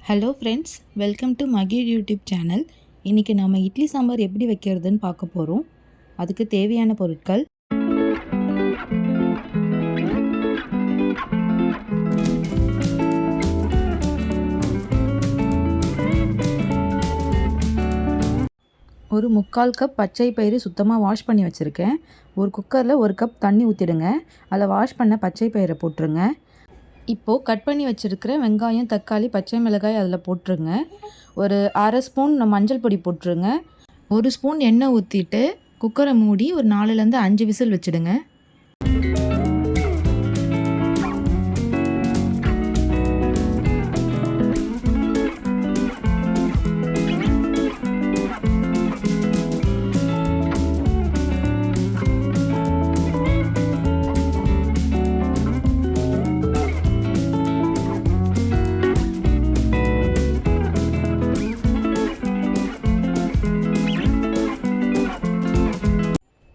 Hello friends, welcome to Magizh YouTube channel. இன்றைக்கி நம்ம இட்லி சாம்பார் எப்படி வைக்கிறதுன்னு பார்க்க போகிறோம். அதுக்கு தேவையான பொருட்கள்: ஒரு 3/4 கப் பச்சை பயிறு சுத்தமாக வாஷ் பண்ணி வச்சுருக்கேன். ஒரு குக்கரில் 1 கப் தண்ணி ஊற்றிடுங்க. அதில் வாஷ் பண்ண பச்சை பயிரை போட்டுருங்க. இப்போது கட் பண்ணி வச்சுருக்கிற வெங்காயம், தக்காளி, பச்சை மிளகாய் அதில் போட்டுருங்க. ஒரு அரை ஸ்பூன் மஞ்சள் பொடி போட்டுருங்க. 1 ஸ்பூன் எண்ணெய் ஊற்றிட்டு குக்கரை மூடி ஒரு 4லேருந்து 5 விசில் வச்சுடுங்க.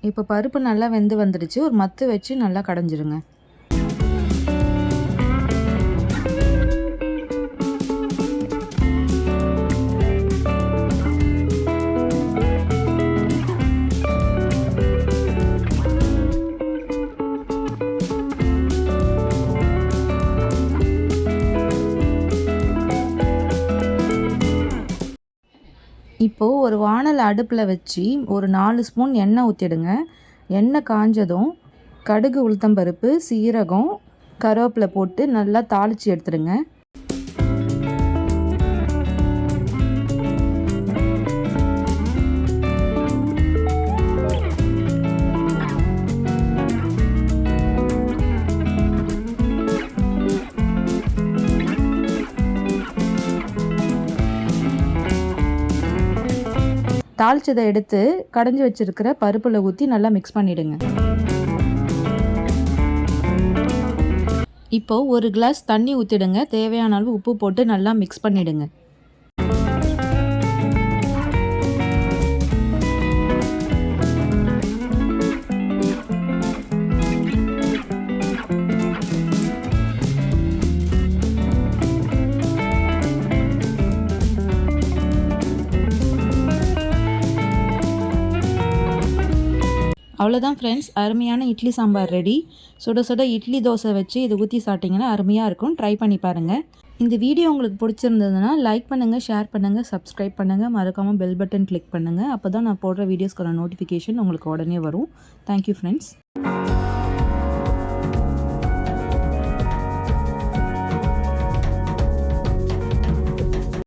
இப்போ பருப்பு நல்லா வெந்து வந்துடுச்சு. ஒரு மத்து வச்சு நல்லா கடைஞ்சிருங்க. இப்போது ஒரு வாணல் அடுப்பில் வச்சு ஒரு 4 ஸ்பூன் எண்ணெய் ஊற்றிடுங்க. எண்ணெய் காஞ்சதும் கடுகு, உளுத்தம்பருப்பு, சீரகம், கருவேப்பிலை போட்டு நல்லா தாளித்து எடுத்துடுங்க. தாளிச்சதை எடுத்து கடைஞ்சி வச்சுருக்கிற பருப்பில் ஊற்றி நல்லா மிக்ஸ் பண்ணிவிடுங்க. இப்போது ஒரு கிளாஸ் தண்ணி ஊற்றிடுங்க. தேவையான அளவு உப்பு போட்டு நல்லா மிக்ஸ் பண்ணிவிடுங்க. அவ்வளோதான் ஃப்ரெண்ட்ஸ், அருமையான இட்லி சாம்பார் ரெடி. சுட சுட இட்லி தோசை வச்சு இது ஊற்றி சாப்பிட்டிங்கன்னா அருமையாக இருக்கும். ட்ரை பண்ணி பாருங்கள். இந்த வீடியோ உங்களுக்கு பிடிச்சிருந்ததுன்னா லைக் பண்ணுங்கள், ஷேர் பண்ணுங்கள், சப்ஸ்கிரைப் பண்ணுங்கள். மறக்காமல் பெல் பட்டன் கிளிக் பண்ணுங்கள். அப்போ தான் நான் போடுற வீடியோஸ்க்கான நோட்டிஃபிகேஷன் உங்களுக்கு உடனே வரும். Thank you friends.